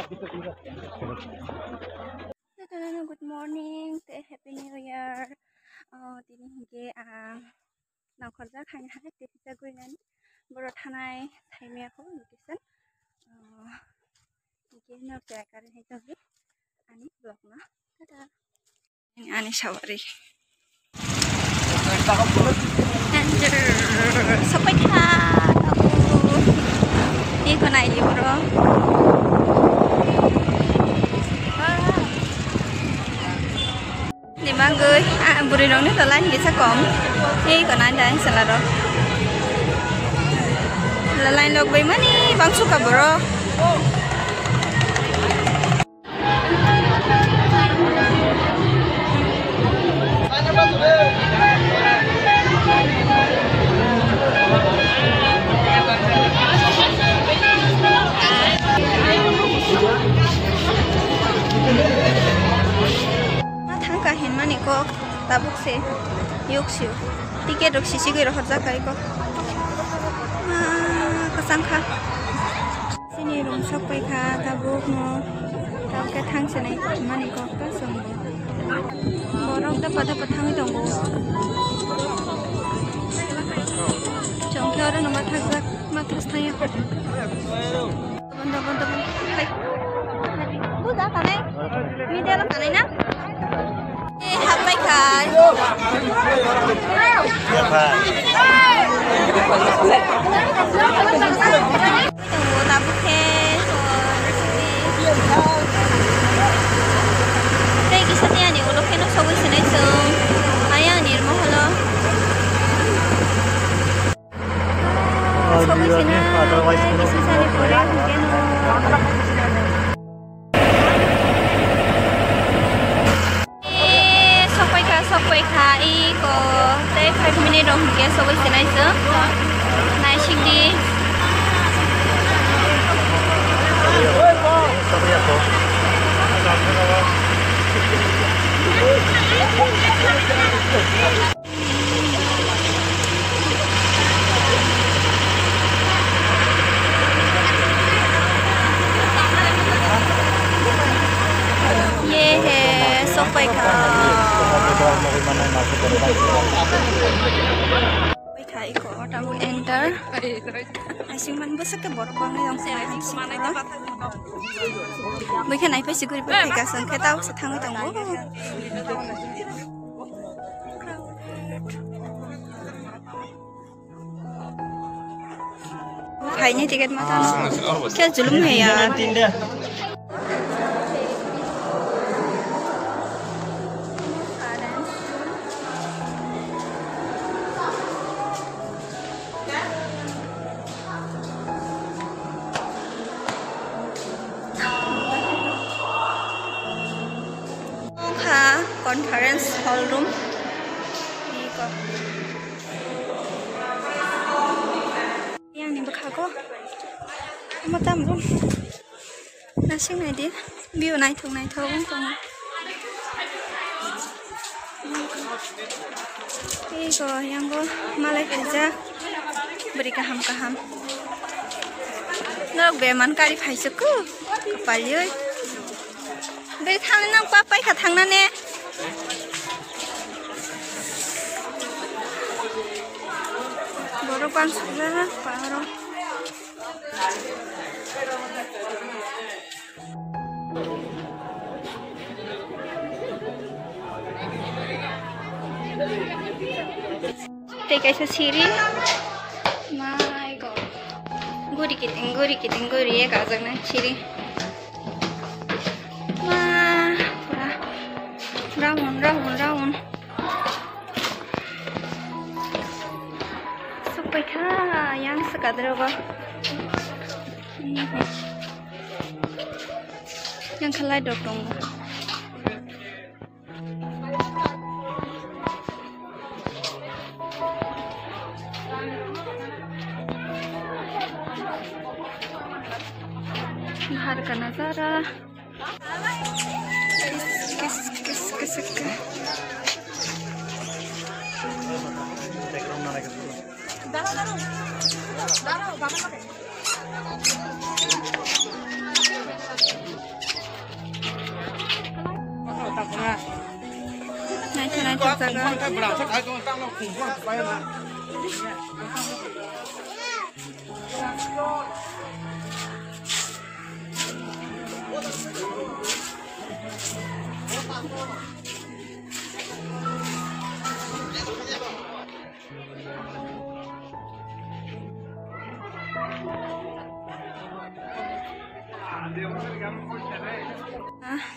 Good morning, Happy New Year. Dini hingga nangkorja khain hai tepisa guinan boro thanai thaimia ko location hingga nok jaikarin hai togi ani blog na tada ini ani sawari sampai kha ini ko nai bro Mangguy, buri nong ni lain bisa kom. Ni còn anh đây sao là đó. Lain log bay mani, bang suka bro. Mani ko tabuk se yuk siu tiket rok sisi goi rok ja kai ko kasang kha sini rom sapai kha tabuk no tab ka thang se nai mani ko ka song borok da pada pathang dong chong khara no ma thak jak ma thas thai banda hai bu ja ka nai mi de la ka nai na Happy Kai. Sampai kai ko teh 5 minit dong ke so wis nai se nai sing di ye sampai kai ko tamu enter asiman basa ke borok bang yang saya mana itu mungkin naik pasti gue pakai gasan kita tahu setanggung tanggung kayaknya tiket mata kayak julum ya conference hall room ini kok yang ni bekako matam room nasi này đi view này thùng không ini kok yang kok malah kerja beri kaham nggak beman kali payseku kepalih beri thang nang papai katang nane borok bang sudah paro take aisa siri my god guri kiting ya kajak na siri round sampai kah yang sekadar apa yang kelai dong harga nazara jaga.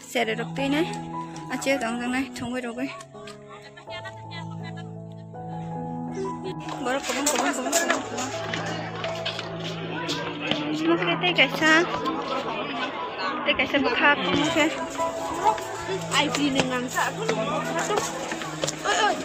Xe để được tí này, chưa tổng rằng này, thùng quay rồi. Bớt cũng. Một cái tay cái bậc khác một cái. Ai đi nên ngang sợ không? Ơi,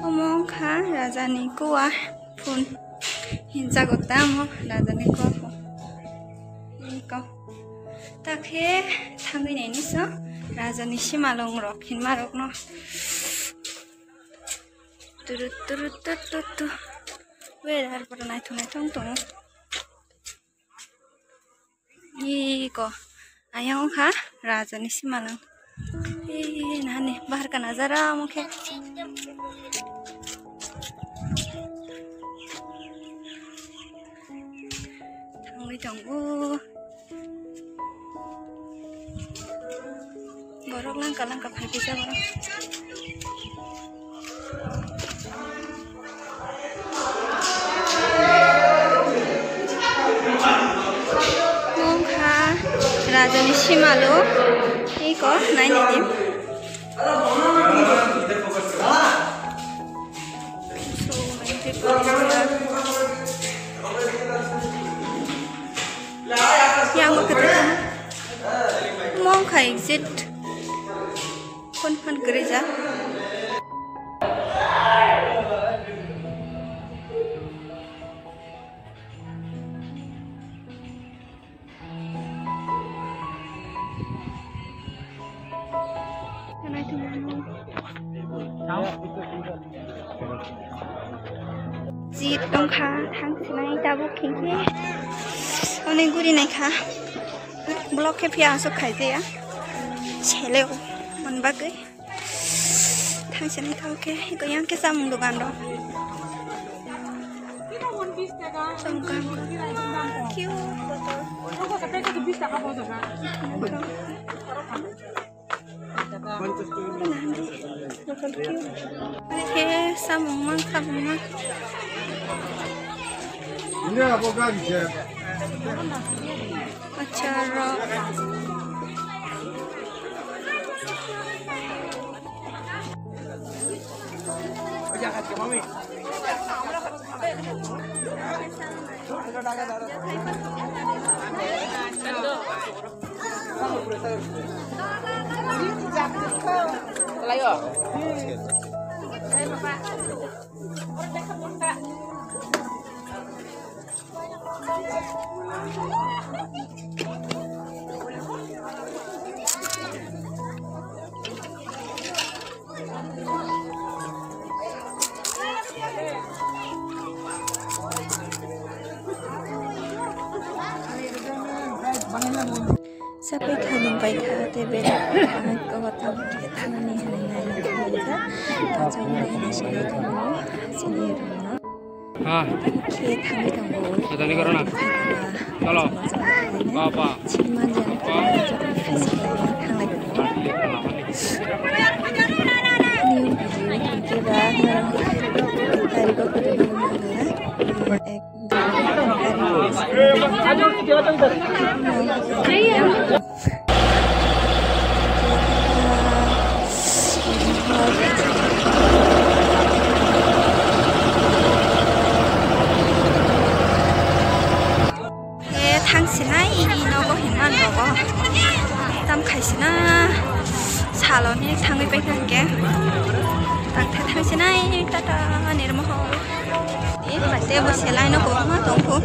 Omong kha rajani kuah pun hinja gotamo rajani kuah pun iko takhe thangi nei ni so rajani simalong rok hinma rok no turut werar pernah thong iko ayang kha rajani simalong nani bahar ka nazara mukhe tunggu borok langkah pergi bisa borok mongha rajani simalu iko nai nidim yang ketemu mongha exit kon gereja Jit dong kha thang sinai tabuk khingke onek guri nai kha blok ke pia so khai je ya cheleo mon bagai thang sinai kha ke ko yang ke samung dogan do songkang kiu botol ka peka 20 taka po daga botol kiu ke samung mang ini apa lagi ya? Acara jangan ke mami. Selayo. Sampai kami baik hati berat kau tahu kita ni hari kita jangan nasi dulu sini rumah kita kami tahu kita ni kerana kalau apa ciman jangan thang sinai ini nogo himan nogo tam khai sina saloni थांबाय थांगे आंथा थांसैनाय टाटा निर्महल ए बाटे बसे लाइन को मा दंफो